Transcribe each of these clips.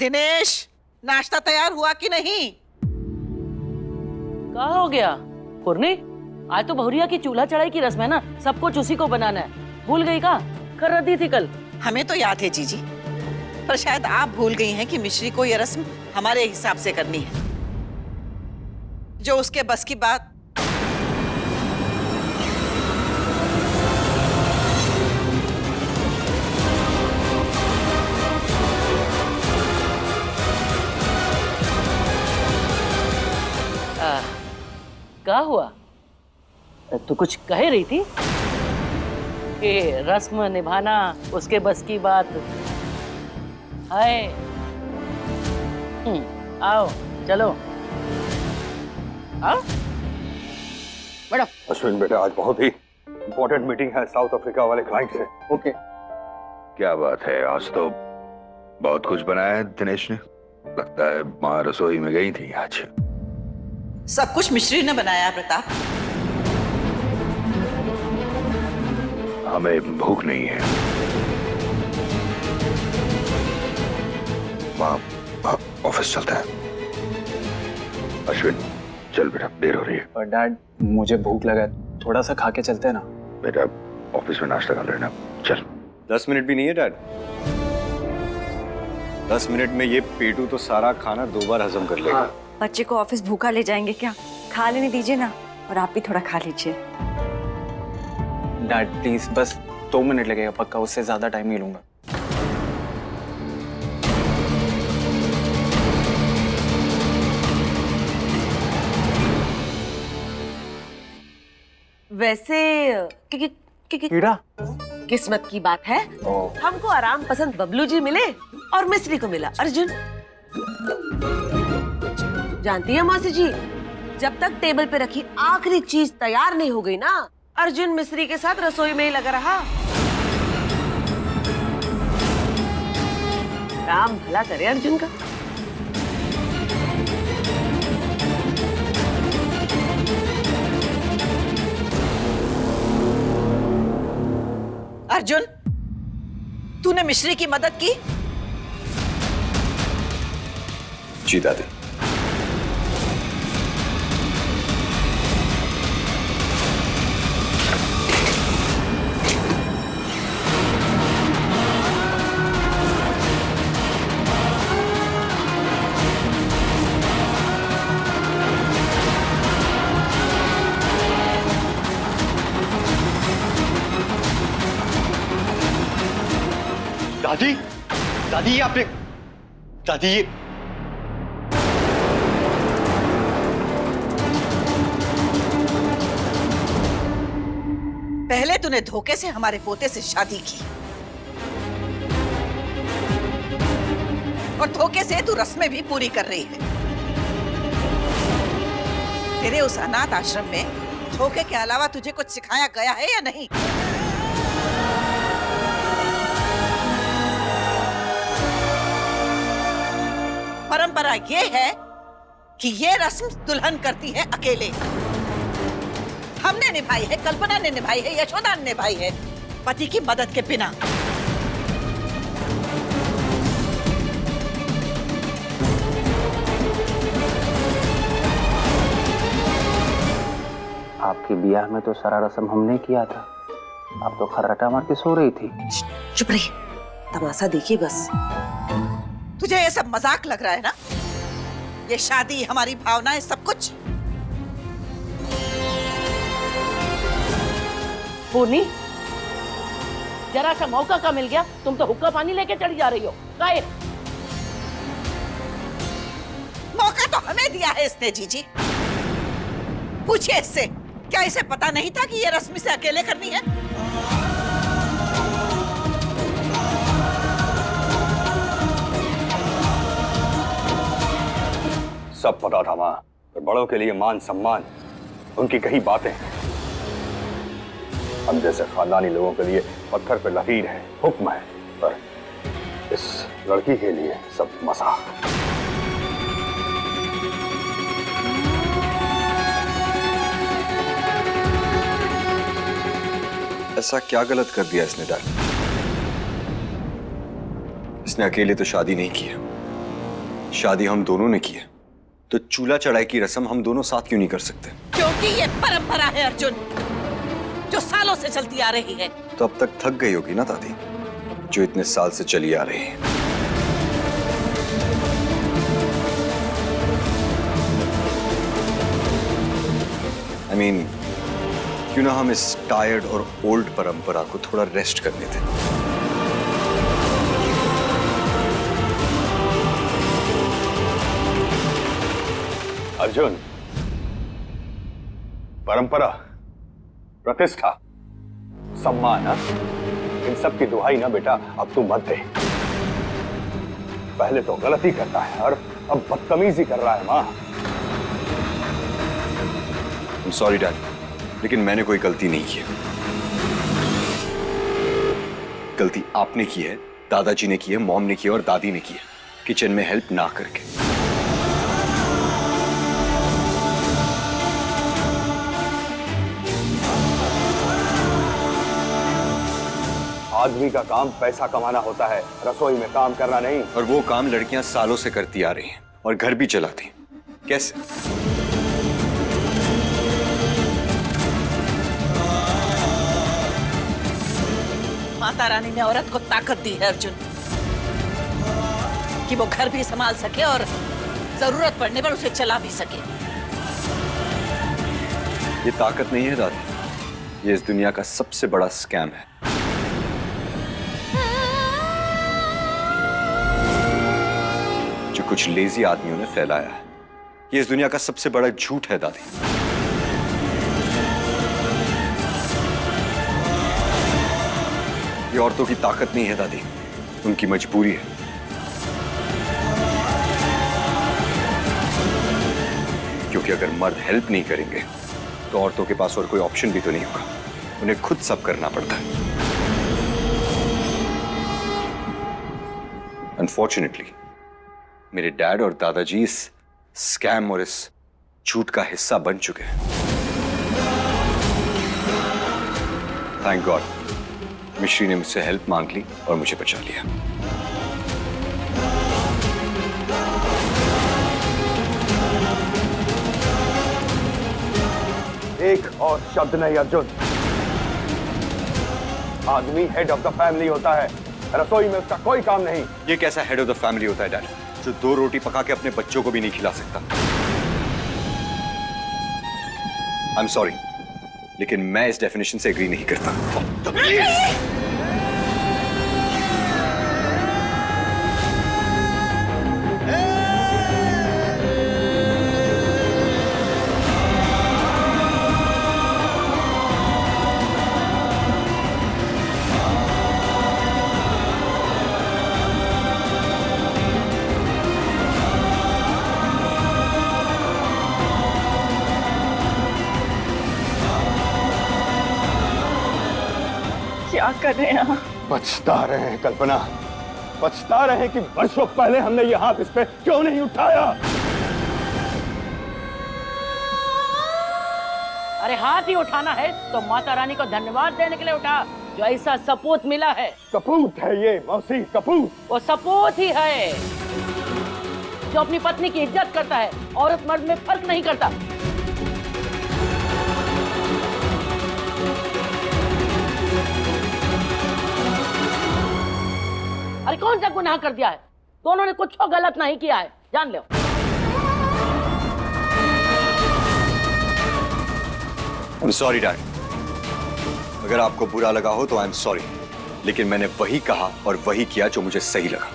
दिनेश, नाश्ता तैयार हुआ कि नहीं? क्या हो गया पूर्णी? आज तो बहुरिया की चूल्हा चढ़ाई की रस्म है ना, सब कुछ उसी को बनाना है। भूल गई का? कर दी थी कल। हमें तो याद है जीजी, पर शायद आप भूल गई हैं कि मिश्री को यह रस्म हमारे हिसाब से करनी है, जो उसके बस की बात। क्या हुआ? तू कुछ कह रही थी कि रस्म निभाना उसके बस की बात है। आओ चलो आओ मैडम। अश्विन बेटा, आज बहुत ही इंपॉर्टेंट मीटिंग है साउथ अफ्रीका वाले क्लाइंट से। ओके। क्या बात है, आज तो बहुत कुछ बनाया है दिनेश ने। लगता है माँ रसोई में गई थी आज। सब कुछ मिश्री ने बनाया प्रताप। हमें भूख नहीं है माँ, ऑफिस चलता है। अश्विन चल बेटा, देर हो रही है। पर डैड, मुझे भूख लगा है, थोड़ा सा खा के चलते हैं ना। बेटा ऑफिस में नाश्ता कर लेना, चल। 10 मिनट भी नहीं है डैड। 10 मिनट में ये पेटू तो सारा खाना 2 बार हजम कर लेगा। बच्चे को ऑफिस भूखा ले जाएंगे क्या? खा लेने दीजिए ना, और आप भी थोड़ा खा लीजिए। डैड प्लीज, बस 2 मिनट लगेगा पक्का, उससे ज्यादा टाइम नहीं लूंगा। वैसे कीड़ा? किस्मत की बात है, हमको आराम पसंद बबलू जी मिले और मिस्री को मिला अर्जुन। जानती है मौसी जी, जब तक टेबल पे रखी आखिरी चीज तैयार नहीं हो गई ना, अर्जुन मिस्री के साथ रसोई में ही लगा रहा। राम भला करे अर्जुन का। अर्जुन, तूने मिश्री की मदद की? जी दादी। दादी, दादी ये आपने, दादी ये पहले तूने धोखे से हमारे पोते से शादी की, और धोखे से तू रस्में भी पूरी कर रही है। तेरे उस अनाथ आश्रम में धोखे के अलावा तुझे कुछ सिखाया गया है या नहीं? परंपरा ये है कि ये रस्म दुल्हन करती है अकेले। हमने निभाई है, कल्पना ने निभाई है, यशोदा ने निभाई है, पति की मदद के बिना। आपके ब्याह में तो सारा रस्म हमने किया था, आप तो खर्राटा मार के सो रही थी। चुप रही, तमाशा देखिए बस। तुझे ये सब मजाक लग रहा है ना? ये शादी, हमारी भावनाएं, सब कुछ। पूर्णी, जरा सा मौका का मिल गया, तुम तो हुक्का पानी लेके चढ़ी जा रही हो। काहे? मौका तो हमें दिया है इसने जीजी। पूछिए इससे, क्या इसे पता नहीं था कि ये रस्म से अकेले करनी है? सब पता था माँ, पर बड़ों के लिए मान सम्मान, उनकी कही बातें हम जैसे खानदानी लोगों के लिए पत्थर पे लकीर है, हुक्म है, पर इस लड़की के लिए सब मजाक। ऐसा क्या गलत कर दिया इसने डैड? इसने अकेले तो शादी नहीं की है, शादी हम दोनों ने की है, तो चूल्हा चढ़ाई की रस्म हम दोनों साथ क्यों नहीं कर सकते? क्योंकि ये परंपरा है अर्जुन, जो सालों से चलती आ रही है। तो अब तक थक गई होगी ना दादी, जो इतने साल से चली आ रही है। I mean, क्यों ना हम इस टायर्ड और ओल्ड परंपरा को थोड़ा रेस्ट करने दें? अर्जुन, परंपरा, प्रतिष्ठा, सम्मान, इन सब की दुहाई ना बेटा अब तू मत दे। पहले तो गलती करता है और अब बदतमीजी कर रहा है। माँ, I'm sorry डैड, लेकिन मैंने कोई गलती नहीं की है। गलती आपने की है, दादाजी ने की है, मॉम ने की है और दादी ने की है, किचन में हेल्प ना करके। आदमी का काम पैसा कमाना होता है, रसोई में काम करना नहीं। और वो काम लड़कियां सालों से करती आ रही हैं और घर भी चलाती। कैसे? माता रानी ने औरत को ताकत दी है अर्जुन, कि वो घर भी संभाल सके और जरूरत पड़ने पर उसे चला भी सके। ये ताकत नहीं है दादी, ये इस दुनिया का सबसे बड़ा स्कैम है। जो कुछ लेजी आदमियों ने फैलाया है, ये इस दुनिया का सबसे बड़ा झूठ है दादी। ये औरतों की ताकत नहीं है दादी, उनकी मजबूरी है। क्योंकि अगर मर्द हेल्प नहीं करेंगे तो औरतों के पास और कोई ऑप्शन भी तो नहीं होगा, उन्हें खुद सब करना पड़ता है। अनफॉर्चुनेटली मेरे डैड और दादाजी इस स्कैम और इस झूठ का हिस्सा बन चुके हैं। थैंक गॉड मिश्री ने मुझसे हेल्प मांग ली और मुझे बचा लिया। एक और शब्द नहीं अर्जुन। आदमी हेड ऑफ द फैमिली होता है, रसोई में उसका कोई काम नहीं। ये कैसा हेड ऑफ द फैमिली होता है डैड, जो 2 रोटी पका के अपने बच्चों को भी नहीं खिला सकता? आई एम सॉरी, लेकिन मैं इस डेफिनेशन से एग्री नहीं करता। क्या कर रहे हैं आप? पछता रहे हैं कल्पना, पछता रहे हैं कि वर्षों पहले हमने ये हाथ इस पे क्यों नहीं उठाया। अरे हाथ ही उठाना है तो माता रानी को धन्यवाद देने के लिए उठा, जो ऐसा सपूत मिला है। कपूत है ये मौसी, कपूत। वो सपूत ही है जो अपनी पत्नी की इज्जत करता है, औरत मर्द में फर्क नहीं करता। अरे कौन सा गुनाह कर दिया है? दोनों ने कुछ गलत नहीं किया है, जान लो। आई एम सॉरी डैड, अगर आपको बुरा लगा हो तो आई एम सॉरी, लेकिन मैंने वही कहा और वही किया जो मुझे सही लगा।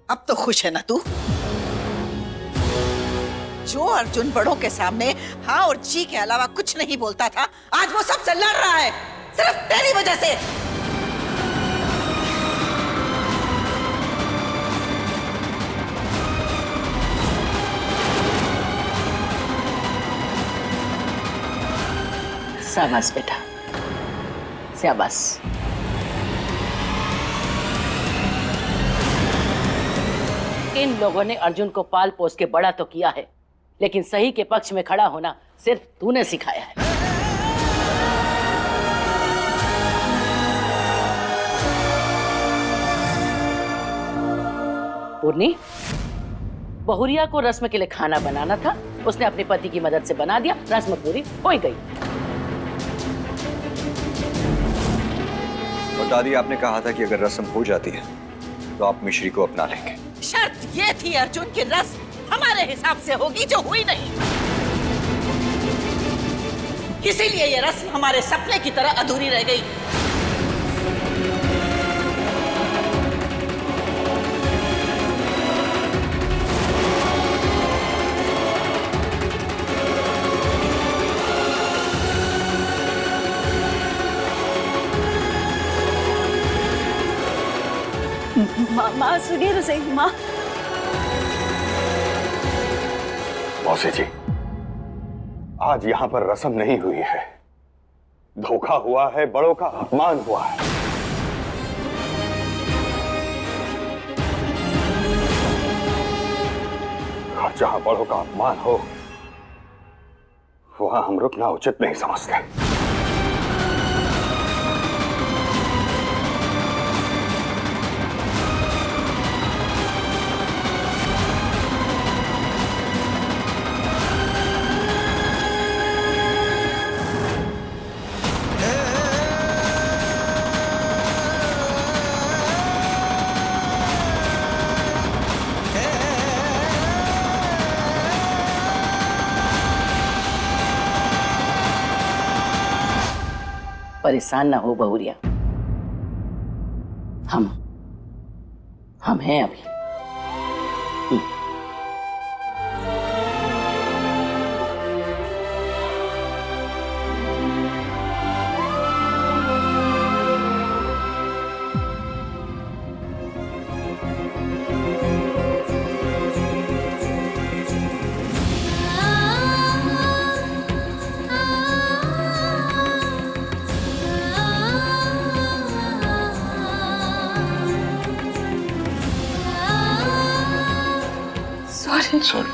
अब तो खुश है ना तू? जो अर्जुन बड़ों के सामने हाँ और जी के अलावा कुछ नहीं बोलता था, आज वो सबसे लड़ रहा है, सिर्फ तेरी वजह से। शाबाश बेटा, शाबाश। इन लोगों ने अर्जुन को पाल पोस के बड़ा तो किया है, लेकिन सही के पक्ष में खड़ा होना सिर्फ तूने सिखाया है। पूर्णी, बहुरिया को रस्म के लिए खाना बनाना था, उसने अपने पति की मदद से बना दिया, रस्म पूरी हो गई। और दादी, आपने कहा था कि अगर रस्म हो जाती है तो आप मिश्री को अपना लेंगे। शर्त ये थी अर्जुन की रस्म हमारे हिसाब से होगी, जो हुई नहीं। इसीलिए ये रस्म हमारे सपने की तरह अधूरी रह गई। माँ सुनिए तो सही माँ। मौसी जी, आज यहाँ पर रस्म नहीं हुई है, धोखा हुआ है, बड़ों का अपमान हुआ है। और जहाँ बड़ों का अपमान हो वहां हम रुकना उचित नहीं समझते। परेशान ना हो बहुरिया, हम हैं अभी। सॉरी।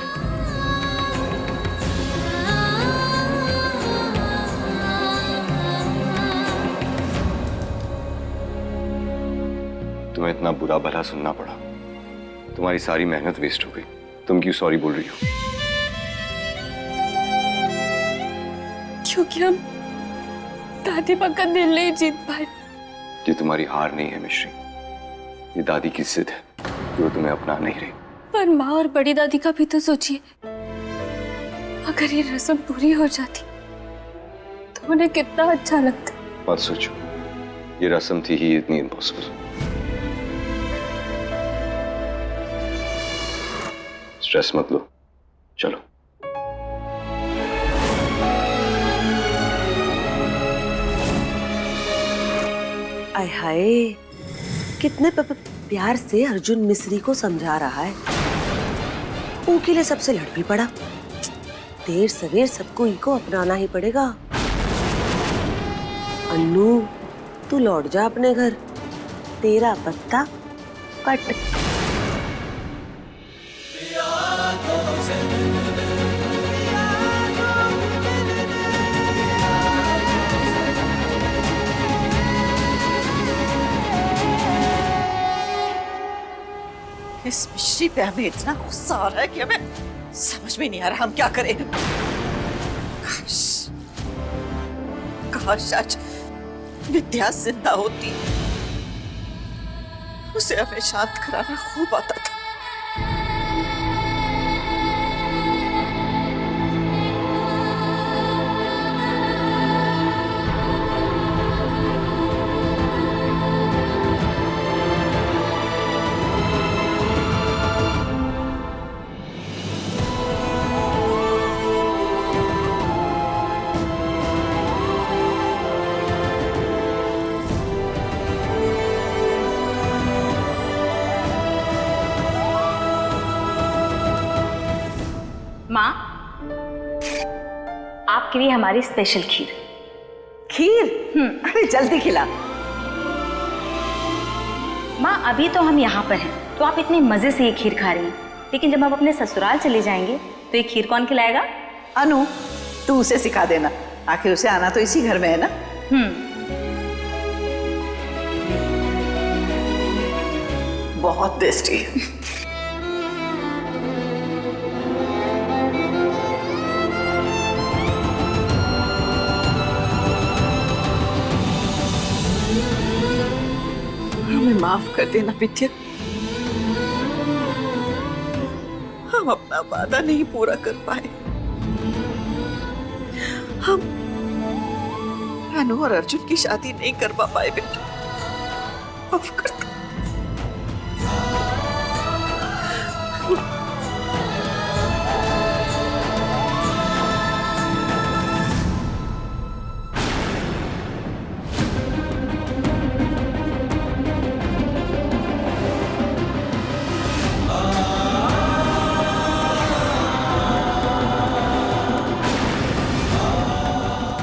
तुम्हें इतना बुरा भला सुनना पड़ा, तुम्हारी सारी मेहनत वेस्ट हो गई। तुम क्यों सॉरी बोल रही हो? क्योंकि हम दादी माँ का दिल नहीं जीत पाए। ये तुम्हारी हार नहीं है मिश्री, ये दादी की जिद है कि वो तुम्हें अपना नहीं रही। पर माँ और बड़ी दादी का भी तो सोचिए, अगर ये रस्म पूरी हो जाती तो उन्हें कितना अच्छा लगता। मत सोचो, ये रस्म थी ही इतनी इम्पॉसिबल। स्ट्रेस मत लो, चलो। आय हाय, कितने प्यार से अर्जुन मिश्री को समझा रहा है। उनके लिए सबसे लड़ भी पड़ा। देर सवेर सबको इनको अपनाना ही पड़ेगा। अन्नू, तू लौट जा अपने घर, तेरा पत्ता कट। इस मिश्री पे हमें इतना गुस्सा आ रहा है कि हमें समझ में नहीं आ रहा हम क्या करें। काश आज विद्या जिंदा होती, उसे हमें शांत कराना खूब आता था। माँ, आपके लिए हमारी स्पेशल खीर। खीर? अरे जल्दी खिला। माँ, अभी तो हम यहाँ पर हैं, तो आप इतने मजे से ये खीर खा रही हैं, लेकिन जब आप अपने ससुराल चले जाएंगे तो ये खीर कौन खिलाएगा? अनु, तू उसे सिखा देना, आखिर उसे आना तो इसी घर में है ना। बहुत टेस्टी। हमें माफ कर देना विद्या। हम अपना वादा नहीं पूरा कर पाए। हम अनु और अर्जुन की शादी नहीं करवा पाए बेटा, माफ कर दो।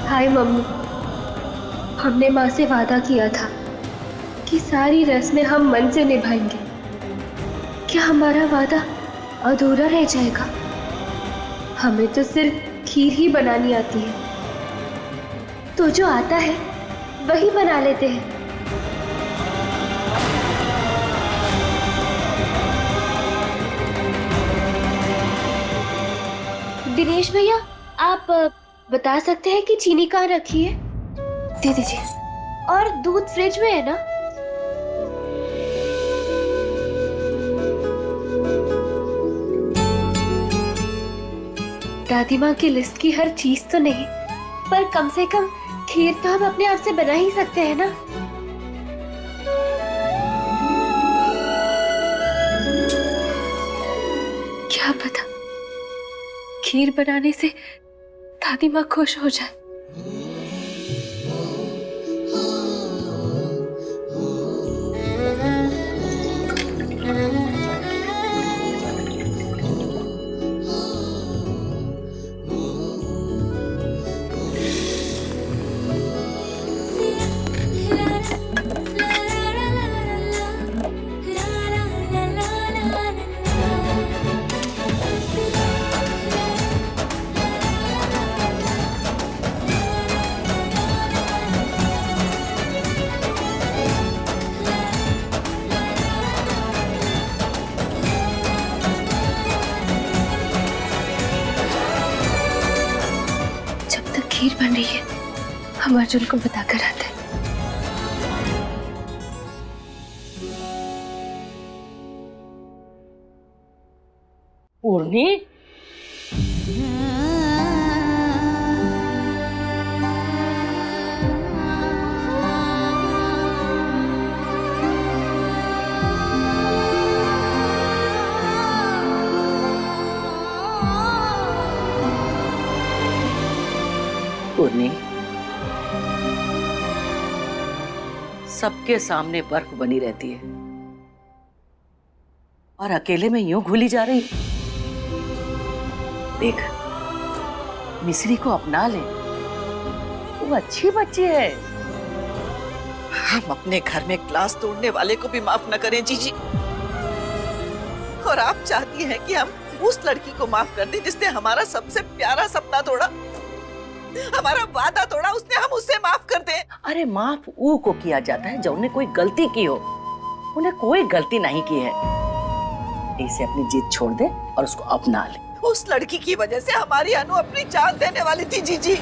हाय मम्मी, हमने माँ से वादा किया था कि सारी रस्में हम मन से निभाएंगे। क्या हमारा वादा अधूरा रह जाएगा? हमें तो सिर्फ खीर ही बनानी आती है, तो जो आता है वही बना लेते हैं। दिनेश भैया, आप बता सकते हैं कि चीनी कहाँ रखी है? दे दीजिए। और दूध फ्रिज में है ना? दादी माँ की लिस्ट की हर चीज तो नहीं, पर कम से कम खीर तो हम अपने आप से बना ही सकते हैं ना। क्या पता खीर बनाने से दादी माँ खुश हो जाए। खीर बन रही है, हम अर्जुन को बताकर आते हैं। पूर्णी, पूर्णी, सबके सामने बर्फ बनी रहती है और अकेले में यूं घुली जा रही। देख, मिस्री को अपना ले, वो अच्छी बच्ची है। हम अपने घर में ग्लास तोड़ने वाले को भी माफ न करें जीजी, और आप चाहती हैं कि हम उस लड़की को माफ कर दें जिसने हमारा सबसे प्यारा सपना तोड़ा, हमारा वादा तोड़ा, उसने हम उससे माफ कर दें। अरे माफ वो को किया जाता है जो उन्हें कोई गलती की हो, उन्हें कोई गलती नहीं की है। इसे अपनी जिद छोड़ दे और उसको अपना ले। उस लड़की की वजह से हमारी अनु अपनी जान देने वाली थी जीजी।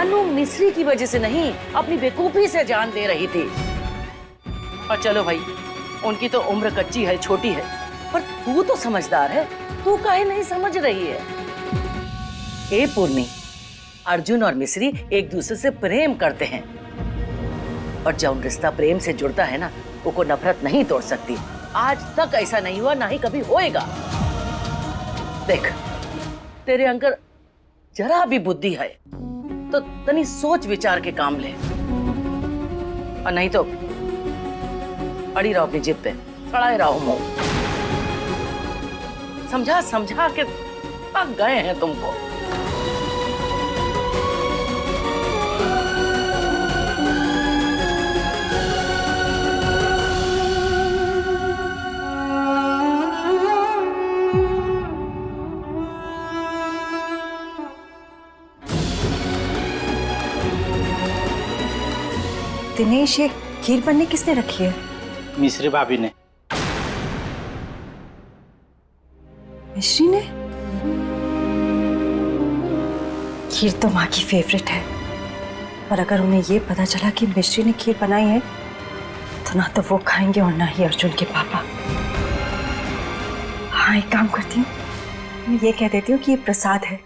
अनु मिस्री की वजह से नहीं, अपनी बेवकूफी से जान दे रही थी। और चलो भाई, उनकी तो उम्र कच्ची है, छोटी है, पर तू तो समझदार है, तू काहे नहीं समझ रही है? ए पूर्णी, अर्जुन और मिस्री एक दूसरे से प्रेम करते हैं, और जब रिश्ता प्रेम से जुड़ता है ना, वो को नफरत नहीं तोड़ सकती। आज तक ऐसा नहीं हुआ, ना ही कभी होएगा। देख, तेरे अंदर जरा भी बुद्धि है तो तनी सोच विचार के काम ले, और नहीं तो अड़ी रहो अपनी जिद पे, खड़ाए रहो मुंह। समझा समझा के थक गए हैं तुमको। दिनेश, ये खीर बनने किसने रखी है? मिश्री भाभी ने। मिश्री ने? खीर तो माँ की फेवरेट है, और अगर उन्हें ये पता चला कि मिश्री ने खीर बनाई है तो ना तो वो खाएंगे और ना ही अर्जुन के पापा। हाँ, एक काम करती हूँ, मैं ये कह देती हूँ कि ये प्रसाद है,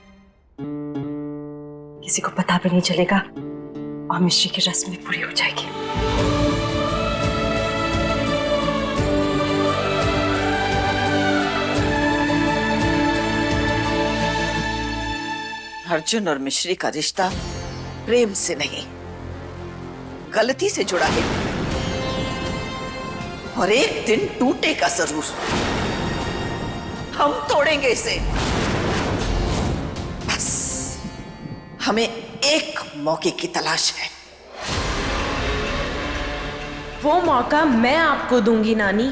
किसी को पता भी नहीं चलेगा और मिश्री की रस्म भी पूरी हो जाएगी। अर्जुन और मिश्री का रिश्ता प्रेम से नहीं, गलती से जुड़ा है और एक दिन टूटेगा जरूर। हम तोड़ेंगे इसे। बस हमें एक मौके की तलाश है। वो मौका मैं आपको दूंगी नानी।